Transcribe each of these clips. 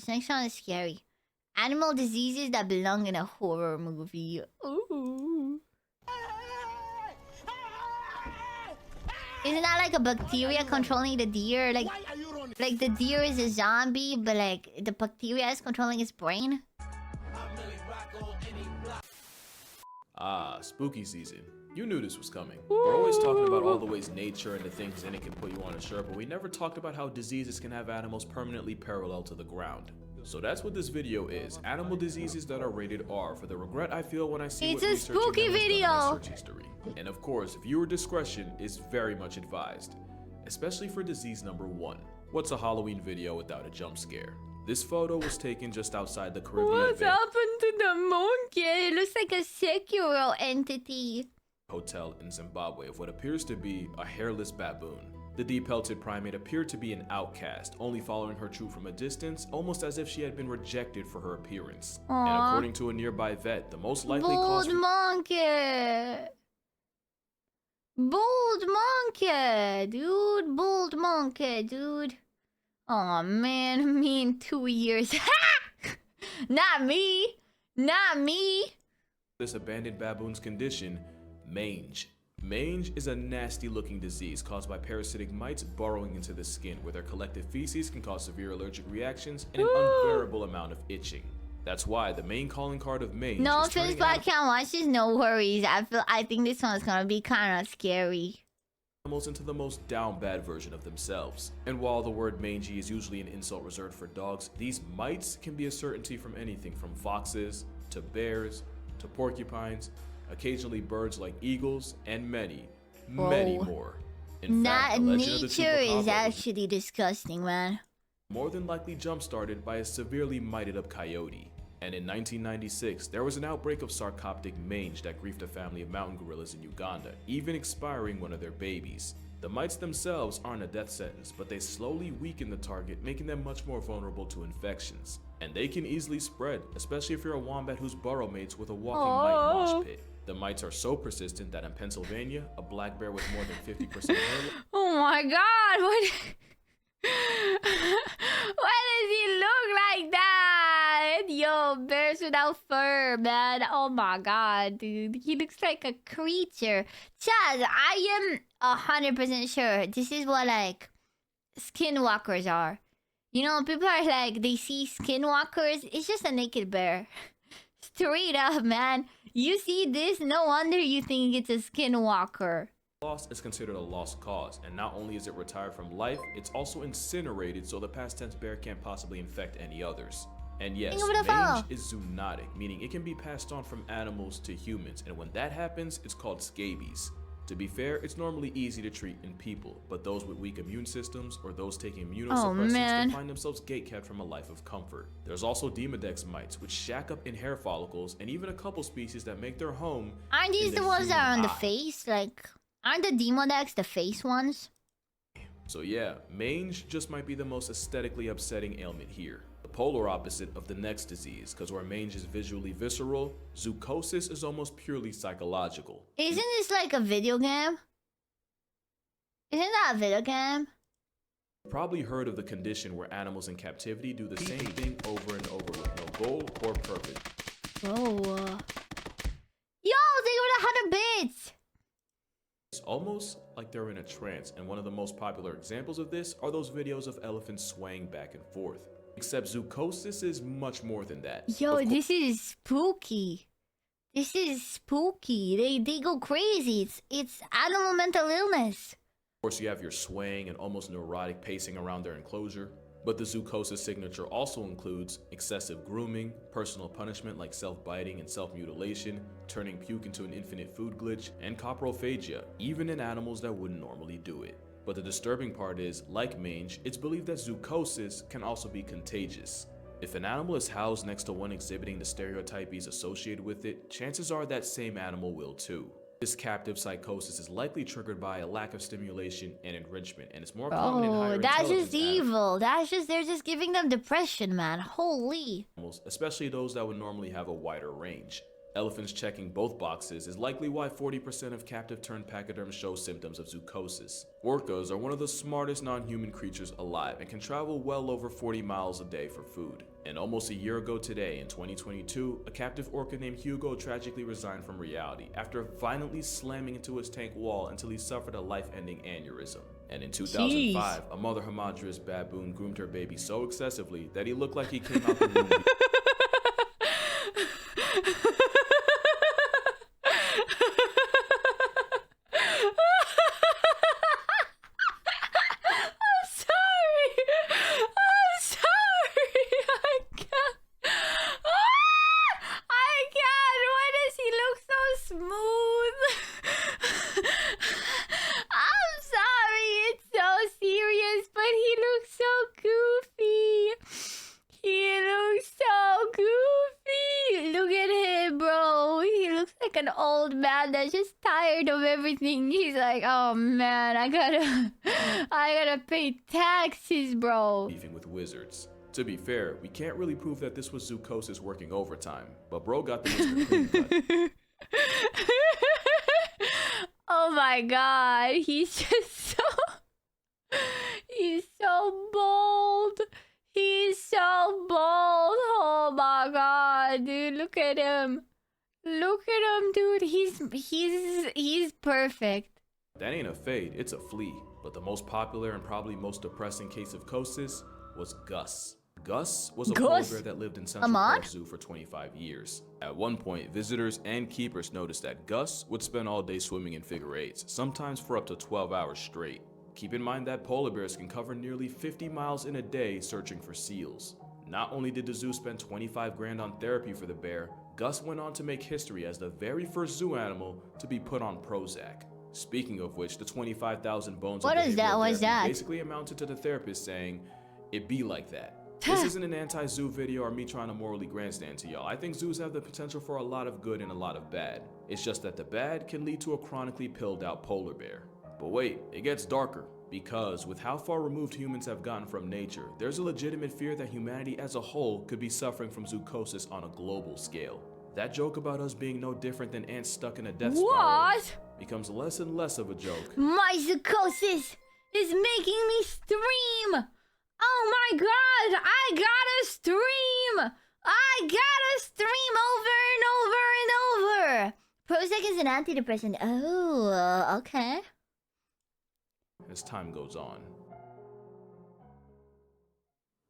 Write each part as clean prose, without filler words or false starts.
This next one is scary. Animal diseases that belong in a horror movie. Ooh. Isn't that like a bacteria controlling the deer? Like the deer is a zombie, but like the bacteria is controlling its brain? Ah, spooky season. You knew this was coming. We're always talking about all the ways nature and the things in it can put you on a shirt, but we never talked about how diseases can have animals permanently parallel to the ground. So that's what this video is. Animal diseases that are rated R, for the regret I feel when I see It's what a researching spooky them has done in video. my search history. And of course, viewer discretion is very much advised, especially for disease number 1. What's a Halloween video without a jump scare? This photo was taken just outside the Caribbean What's Bay happened to the monkey? It looks like a sexual entity. Hotel in Zimbabwe of what appears to be a hairless baboon. The depelted primate appeared to be an outcast, only following her troop from a distance, almost as if she had been rejected for her appearance. Aww. And according to a nearby vet, the most likely Bold cause monkey. Bold monkey, dude. Bold monkey, dude. Oh man, me in 2 years. Not me. Not me. this abandoned baboon's condition, mange. Mange is a nasty looking disease caused by parasitic mites burrowing into the skin, where their collective feces can cause severe allergic reactions and an unbearable amount of itching. That's why the main calling card of mange No is offense, turning but I can't watch this. No worries. I think this one's gonna be kind of scary. animals into the most down bad version of themselves. And while the word mangy is usually an insult reserved for dogs, these mites can be a certainty from anything from foxes to bears to porcupines, occasionally birds like eagles, and many more. In fact, the legend of the Nature is chupacabra was actually disgusting, man. more than likely jump-started by a severely mited up coyote. And in 1996, there was an outbreak of sarcoptic mange that griefed a family of mountain gorillas in Uganda, even expiring one of their babies. The mites themselves aren't a death sentence, but they slowly weaken the target, making them much more vulnerable to infections. And they can easily spread, especially if you're a wombat whose burrow mates with a walking mite mosh pit. The mites are so persistent that in Pennsylvania, a black bear with more than 50% hair Oh my god, what? Why does he look like that? Yo, bears without fur, man. Oh my god, dude. He looks like a creature. Chaz, I am 100% sure this is what, like, skinwalkers are. You know, people are like, they see skinwalkers. It's just a naked bear. Straight up, man. You see this, no wonder you think it's a skinwalker. loss is considered a lost cause, and not only is it retired from life, it's also incinerated so the past tense bear can't possibly infect any others. And yes, mange is zoonotic, meaning it can be passed on from animals to humans, and when that happens, it's called scabies. To be fair, it's normally easy to treat in people, but those with weak immune systems or those taking immunosuppressants can find themselves gatekept from a life of comfort. There's also Demodex mites, which shack up in hair follicles, and even a couple species that make their home. Aren't these the ones that are on the face? Like, aren't the Demodex the face ones? So yeah, mange just might be the most aesthetically upsetting ailment here. The polar opposite of the next disease, because where mange is visually visceral, zoochosis is almost purely psychological. Isn't this like a video game? Isn't that a video game? You've probably heard of the condition where animals in captivity do the same thing over and over with no goal or purpose. Oh. Yo, they got 100 bits! It's almost like they're in a trance, and one of the most popular examples of this are those videos of elephants swaying back and forth. Except zoochosis is much more than that. Yo, this is spooky. This is spooky. They go crazy. It's animal mental illness. Of course, you have your swaying and almost neurotic pacing around their enclosure. But the zoochosis signature also includes excessive grooming, personal punishment like self-biting and self-mutilation, turning puke into an infinite food glitch, and coprophagia, even in animals that wouldn't normally do it. But the disturbing part is, like mange, it's believed that zoochosis can also be contagious. If an animal is housed next to one exhibiting the stereotypes associated with it, chances are that same animal will too. This captive psychosis is likely triggered by a lack of stimulation and enrichment, and it's more common in higher that's intelligence just evil. They're just giving them depression, man. Holy. animals, especially those that would normally have a wider range. Elephants checking both boxes is likely why 40% of captive turned pachyderms show symptoms of zoochosis. Orcas are one of the smartest non-human creatures alive and can travel well over 40 miles a day for food. And almost a year ago today, in 2022, a captive orca named Hugo tragically resigned from reality after violently slamming into his tank wall until he suffered a life-ending aneurysm. And in 2005, a mother hamadryas baboon groomed her baby so excessively that he looked like he came out the womb. An old man that's just tired of everything. He's like, oh man, I gotta pay taxes, bro. Beefing with wizards. To be fair, we can't really prove that this was Zoochosis working overtime, but bro got the wizard clean cut. Oh my god, he's just he's so bold. He's so bold. Oh my god, dude, look at him. Look at him, dude. He's perfect. That ain't a fade, it's a flea. But the most popular and probably most depressing case of chosis was Gus. Gus was a polar bear that lived in Central Park Zoo for 25 years. At one point, visitors and keepers noticed that Gus would spend all day swimming in figure eights, sometimes for up to 12 hours straight. Keep in mind that polar bears can cover nearly 50 miles in a day searching for seals. Not only did the zoo spend 25 grand on therapy for the bear, Gus went on to make history as the very first zoo animal to be put on Prozac. Speaking of which, the 25,000 bones what of is that? What's that? basically amounted to the therapist saying, "It be like that." This isn't an anti-zoo video or me trying to morally grandstand to y'all. I think zoos have the potential for a lot of good and a lot of bad. It's just that the bad can lead to a chronically pilled out polar bear. But wait, it gets darker. Because with how far removed humans have gotten from nature, there's a legitimate fear that humanity as a whole could be suffering from zoochosis on a global scale. That joke about us being no different than ants stuck in a death spiral becomes less and less of a joke. My zoochosis is making me stream! Oh my god, I gotta stream! I gotta stream over and over and over! Prozac is an antidepressant. Oh, okay. As time goes on.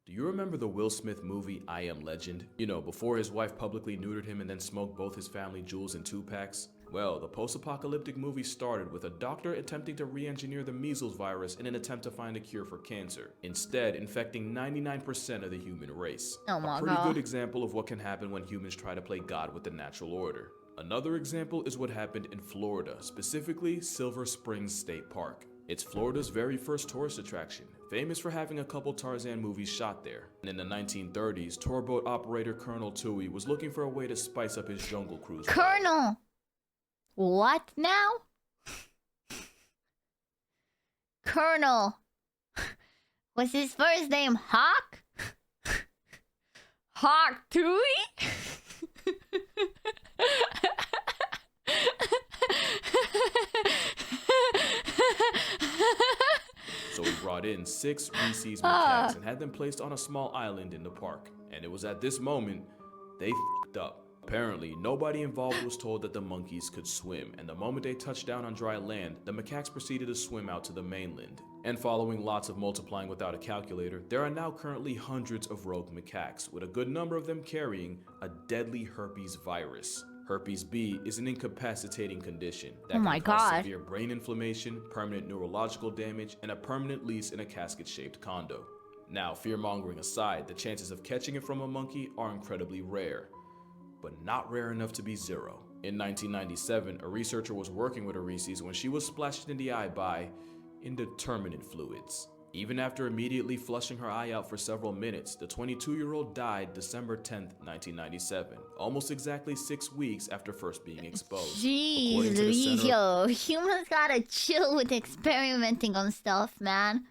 Do you remember the Will Smith movie I Am Legend? You know, before his wife publicly neutered him and then smoked both his family jewels in 2 packs? Well, the post-apocalyptic movie started with a doctor attempting to re-engineer the measles virus in an attempt to find a cure for cancer, instead infecting 99% of the human race. Oh my God. A pretty good God. example of what can happen when humans try to play God with the natural order. Another example is what happened in Florida, specifically Silver Springs State Park. It's Florida's very first tourist attraction, famous for having a couple Tarzan movies shot there. And in the 1930s, tour boat operator Colonel Tui was looking for a way to spice up his jungle cruise. Colonel! What now? Colonel. Was his first name Hawk? Hawk Tui? So he brought in 6 Rabies macaques and had them placed on a small island in the park. And it was at this moment, they f***ed up. Apparently, nobody involved was told that the monkeys could swim, and the moment they touched down on dry land, the macaques proceeded to swim out to the mainland. And following lots of multiplying without a calculator, there are now currently hundreds of rogue macaques, with a good number of them carrying a deadly herpes virus. Herpes B is an incapacitating condition that can cause severe brain inflammation, permanent neurological damage, and a permanent lease in a casket-shaped condo. Now, fear-mongering aside, the chances of catching it from a monkey are incredibly rare, but not rare enough to be zero. In 1997, a researcher was working with Rabies when she was splashed in the eye by indeterminate fluids. Even after immediately flushing her eye out for several minutes, the 22-year-old died December 10th, 1997, almost exactly 6 weeks after first being exposed. Jeez, yo, humans gotta chill with experimenting on stuff, man.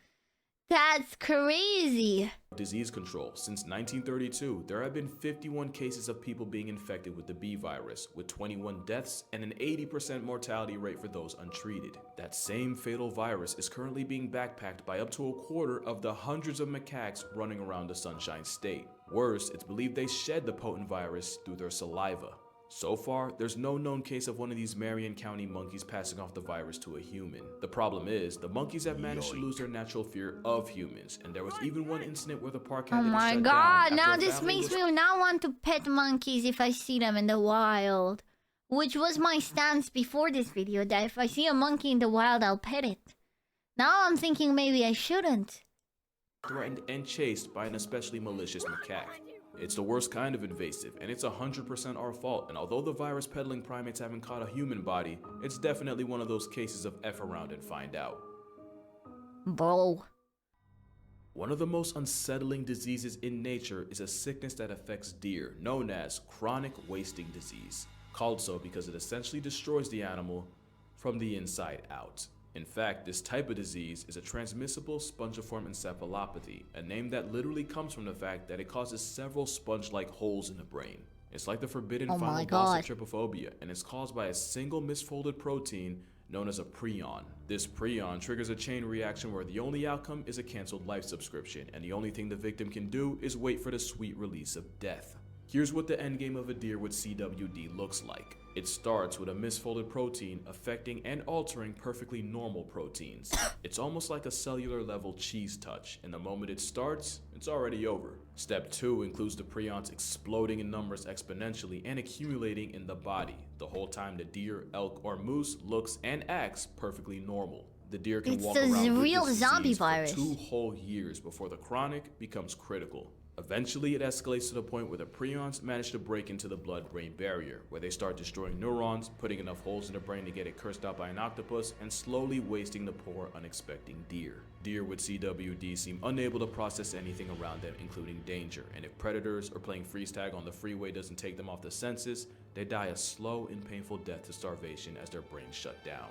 That's crazy. Disease control. Since 1932, there have been 51 cases of people being infected with the B virus, with 21 deaths and an 80% mortality rate for those untreated. That same fatal virus is currently being backpacked by up to a quarter of the hundreds of macaques running around the Sunshine State. Worse, it's believed they shed the potent virus through their saliva. So far, there's no known case of one of these Marion County monkeys passing off the virus to a human. The problem is, the monkeys have managed to lose their natural fear of humans, and there was even one incident where the park had to be shut down. Oh my god, now this makes me not want to pet monkeys if I see them in the wild. Which was my stance before this video, that if I see a monkey in the wild, I'll pet it. Now I'm thinking maybe I shouldn't. Threatened and chased by an especially malicious macaque. It's the worst kind of invasive, and it's 100% our fault, and although the virus peddling primates haven't caught a human body, it's definitely one of those cases of F around and find out. Bro. One of the most unsettling diseases in nature is a sickness that affects deer, known as chronic wasting disease, called so because it essentially destroys the animal from the inside out. In fact, this type of disease is a transmissible spongiform encephalopathy, a name that literally comes from the fact that it causes several sponge-like holes in the brain. It's like the forbidden final boss of trypophobia, and it's caused by a single misfolded protein known as a prion. This prion triggers a chain reaction where the only outcome is a canceled life subscription, and the only thing the victim can do is wait for the sweet release of death. Here's what the endgame of a deer with CWD looks like. It starts with a misfolded protein affecting and altering perfectly normal proteins. It's almost like a cellular level cheese touch, and the moment it starts, it's already over. Step 2 includes the prions exploding in numbers exponentially and accumulating in the body, the whole time the deer, elk, or moose looks and acts perfectly normal. The deer can walk around with real this zombie disease virus for 2 whole years before the chronic becomes critical. Eventually, it escalates to the point where the prions manage to break into the blood-brain barrier, where they start destroying neurons, putting enough holes in the brain to get it cursed out by an octopus, and slowly wasting the poor, unexpecting deer. Deer with CWD seem unable to process anything around them, including danger, and if predators or playing freeze tag on the freeway doesn't take them off the senses, they die a slow and painful death to starvation as their brains shut down.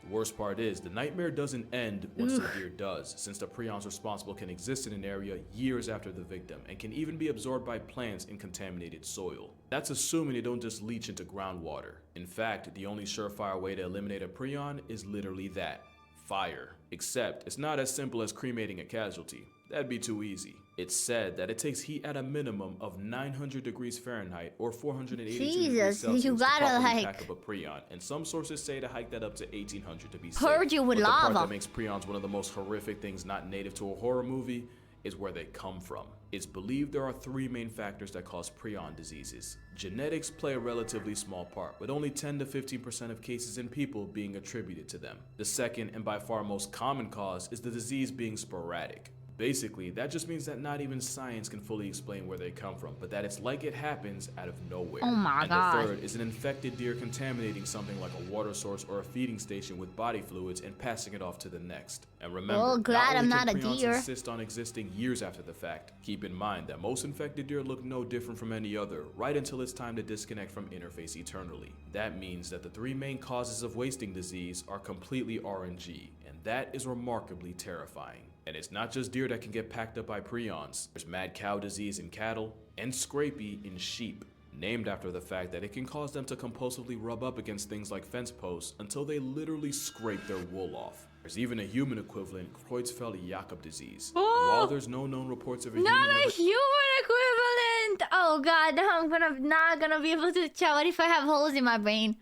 The worst part is, the nightmare doesn't end once the deer does, since the prions responsible can exist in an area years after the victim, and can even be absorbed by plants in contaminated soil. That's assuming they don't just leach into groundwater. In fact, the only surefire way to eliminate a prion is literally that: fire. Except, it's not as simple as cremating a casualty. That'd be too easy. It's said that it takes heat at a minimum of 900 degrees Fahrenheit or 482 degrees Celsius to properly pack up a prion, and some sources say to hike that up to 1800 to be safe. Purge you with lava. The part that makes prions one of the most horrific things not native to a horror movie is where they come from. It's believed there are 3 main factors that cause prion diseases. Genetics play a relatively small part, with only 10 to 15% of cases in people being attributed to them. The second and by far most common cause is the disease being sporadic. Basically, that just means that not even science can fully explain where they come from, but that it's like it happens out of nowhere. Oh my God. And the third is an infected deer contaminating something like a water source or a feeding station with body fluids and passing it off to the next. And remember, well, glad I'm not a prions deer. Insist on existing years after the fact. Keep in mind that most infected deer look no different from any other, right until it's time to disconnect from interface eternally. That means that the 3 main causes of wasting disease are completely RNG, and that is remarkably terrifying. And it's not just deer that can get packed up by prions. There's mad cow disease in cattle and scrapie in sheep, named after the fact that it can cause them to compulsively rub up against things like fence posts until they literally scrape their wool off. There's even a human equivalent, Creutzfeldt-Jakob disease. Oh, while there's no known reports of a not human a human equivalent! Oh god, now I'm not gonna be able to tell. What if I have holes in my brain?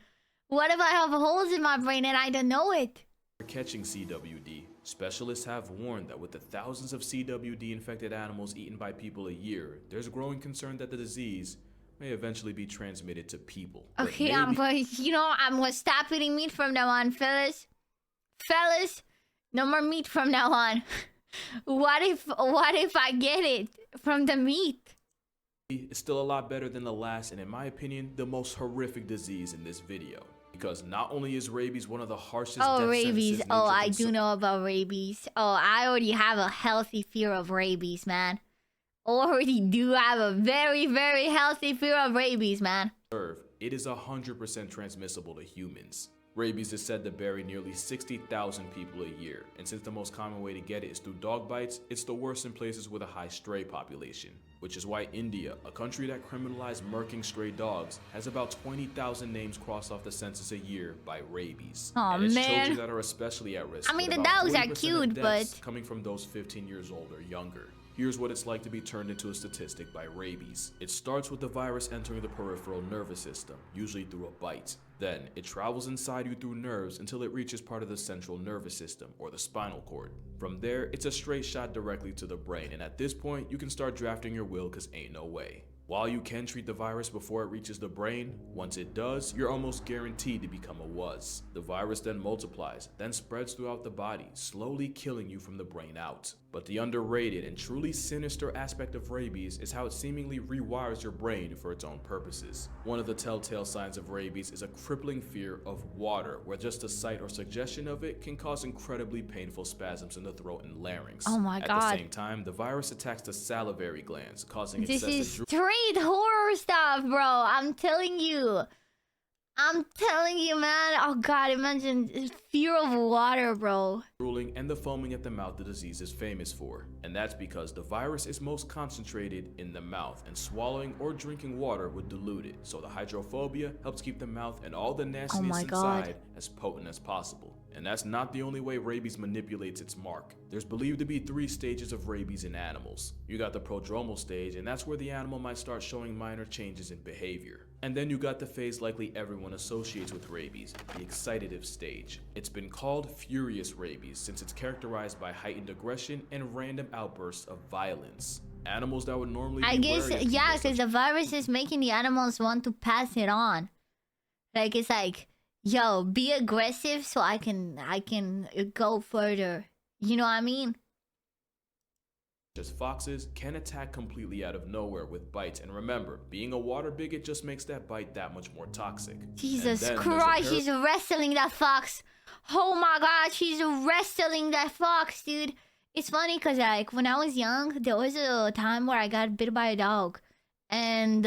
What if I have holes in my brain and I don't know it? Catching CWD. Specialists have warned that with the thousands of CWD-infected animals eaten by people a year, there's a growing concern that the disease may eventually be transmitted to people. Okay, I'm going to stop eating meat from now on, fellas. Fellas, no more meat from now on. What if I get it from the meat? It's still a lot better than the last, and in my opinion, the most horrific disease in this video. Because not only is rabies one of the harshest death rabies. Oh, I do do know about rabies. Oh, I already have a healthy fear of rabies, man. Already do have a very, very healthy fear of rabies, man. It is 100% transmissible to humans. Rabies is said to bury nearly 60,000 people a year, and since the most common way to get it is through dog bites, it's the worst in places with a high stray population. Which is why India, a country that criminalized murking stray dogs, has about 20,000 names crossed off the census a year by rabies. Aw, and it's man. children that are especially at risk. I mean, with the about dogs are 40% of cute, deaths but coming from those 15 years old or younger. Here's what it's like to be turned into a statistic by rabies. It starts with the virus entering the peripheral nervous system, usually through a bite. Then, it travels inside you through nerves until it reaches part of the central nervous system, or the spinal cord. From there, it's a straight shot directly to the brain, and at this point, you can start drafting your will cause ain't no way. While you can treat the virus before it reaches the brain, once it does, you're almost guaranteed to become a WUS. The virus then multiplies, then spreads throughout the body, slowly killing you from the brain out. But the underrated and truly sinister aspect of rabies is how it seemingly rewires your brain for its own purposes. One of the telltale signs of rabies is a crippling fear of water, where just the sight or suggestion of it can cause incredibly painful spasms in the throat and larynx. Oh my God. At the same time, the virus attacks the salivary glands, causing this excessive is straight horror stuff, bro. I'm telling you, man. Oh God, imagine fear of water, bro. drooling, and the foaming at the mouth the disease is famous for. And that's because the virus is most concentrated in the mouth, and swallowing or drinking water would dilute it. So the hydrophobia helps keep the mouth and all the nastiness inside as potent as possible. And that's not the only way rabies manipulates its mark. There's believed to be 3 stages of rabies in animals. You got the prodromal stage, and that's where the animal might start showing minor changes in behavior. And then you got the phase likely everyone associates with rabies, the excitative stage. It's been called furious rabies since it's characterized by heightened aggression and random outbursts of violence. Animals that would normally I be guess, wary of yeah, people because the virus is making the animals want to pass it on. Like, it's like, yo, be aggressive so I can go further. You know what I mean? As foxes can attack completely out of nowhere with bites, and remember, being a water bigot just makes that bite that much more toxic. Jesus And then Christ, she's wrestling that fox. Oh my God, she's wrestling that fox, dude. It's funny because, like, when I was young, there was a time where I got bit by a dog. And,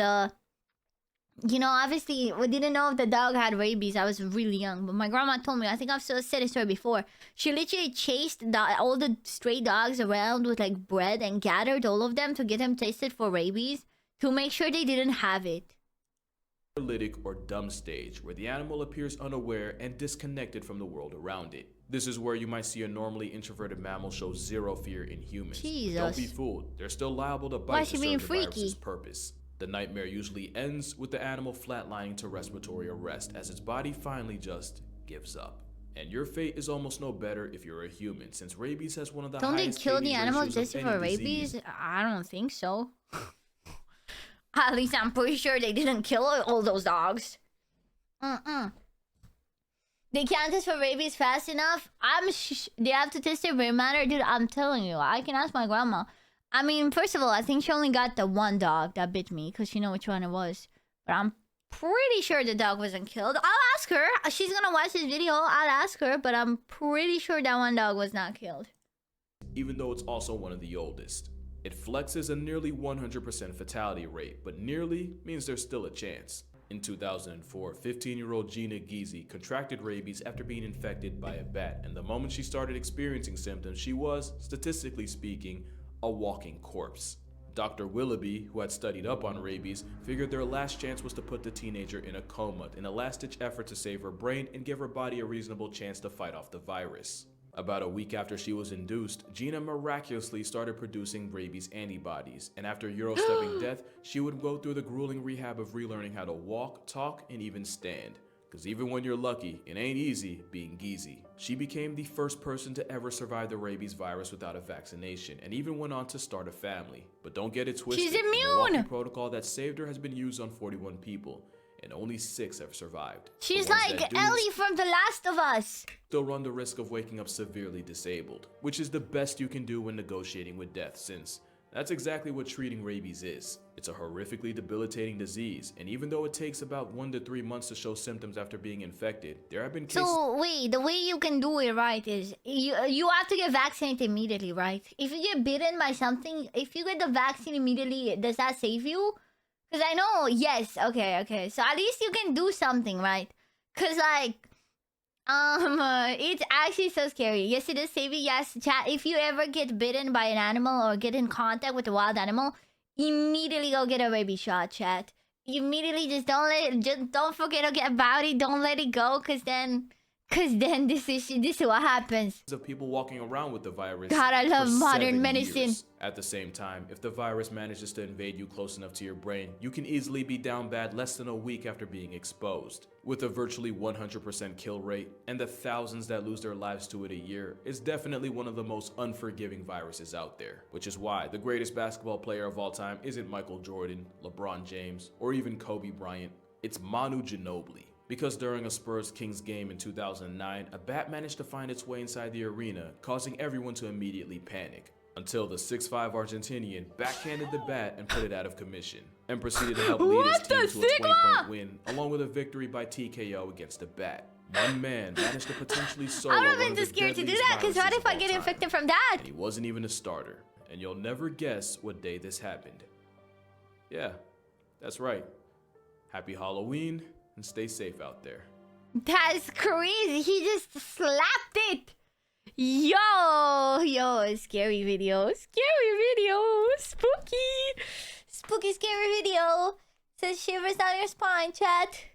you know, obviously, we didn't know if the dog had rabies. I was really young. But my grandma told me, I think I've said this story before. She literally chased all the stray dogs around with, like, bread and gathered all of them to get them tested for rabies to make sure they didn't have it. Paralytic or dumb stage, where the animal appears unaware and disconnected from the world around it. This is where you might see a normally introverted mammal show zero fear in humans. Jesus. Don't be fooled. They're still liable to Why bite is she to being serve the virus's freaky? purpose. The nightmare usually ends with the animal flatlining to respiratory arrest as its body finally just gives up. And your fate is almost no better if you're a human, since rabies has one of the Don't they highest kill the fatal animals ratios of just any for disease. rabies? I don't think so. At least I'm pretty sure they didn't kill all those dogs. They can't test for rabies fast enough. They have to test their brain matter, dude. I'm telling you, I can ask my grandma. I mean, first of all, I think she only got the one dog that bit me because she know which one it was. But I'm pretty sure the dog wasn't killed. I'll ask her. She's gonna watch this video. I'll ask her, but I'm pretty sure that one dog was not killed. Even though it's also one of the oldest. It flexes a nearly 100% fatality rate, but nearly means there's still a chance. In 2004, 15-year-old Gina Giese contracted rabies after being infected by a bat, and the moment she started experiencing symptoms, she was, statistically speaking, a walking corpse. Dr. Willoughby, who had studied up on rabies, figured their last chance was to put the teenager in a coma in a last-ditch effort to save her brain and give her body a reasonable chance to fight off the virus. About a week after she was induced, Gina miraculously started producing rabies antibodies, and after Eurostepping death, she would go through the grueling rehab of relearning how to walk, talk, and even stand. Cause even when you're lucky, it ain't easy being Giese. She became the first person to ever survive the rabies virus without a vaccination, and even went on to start a family. But don't get it twisted. She's The Milwaukee immune! protocol that saved her has been used on 41 people, and only 6 have survived. She's The ones like that do Ellie from The Last of Us. still run the risk of waking up severely disabled, which is the best you can do when negotiating with death, since that's exactly what treating rabies is. It's a horrifically debilitating disease, and even though it takes about 1 to 3 months to show symptoms after being infected, there have been cases. So wait, the way you can do it right is you have to get vaccinated immediately, right? If you get bitten by something, if you get the vaccine immediately, does that save you? Because I know, yes, okay. So at least you can do something, right? Because, like, It's actually so scary. Yes, it is saving. Yes, chat. If you ever get bitten by an animal or get in contact with a wild animal, immediately go get a rabies shot, chat. Immediately, just don't forget about it. Don't let it go, cause then this is what happens. Of people walking around with the virus. God, I love for modern 7 medicine. years. At the same time, if the virus manages to invade you close enough to your brain, you can easily be down bad less than a week after being exposed. With a virtually 100% kill rate and the thousands that lose their lives to it a year, it's definitely one of the most unforgiving viruses out there. Which is why the greatest basketball player of all time isn't Michael Jordan, LeBron James, or even Kobe Bryant. It's Manu Ginobili. Because during a Spurs-Kings game in 2009, a bat managed to find its way inside the arena, causing everyone to immediately panic. Until the 6'5" Argentinian backhanded the bat and put it out of commission, and proceeded to help lead his team to a 20-point win, along with a victory by TKO against the bat. One man managed to potentially solo I would have one been of too the scared to do deadliest that, because what viruses if I of get all infected time. from that? And he wasn't even a starter, and you'll never guess what day this happened. Yeah, that's right. Happy Halloween, and stay safe out there. That's crazy. He just slapped it. Yo, scary video. Spooky, scary video. Says shivers down your spine, chat.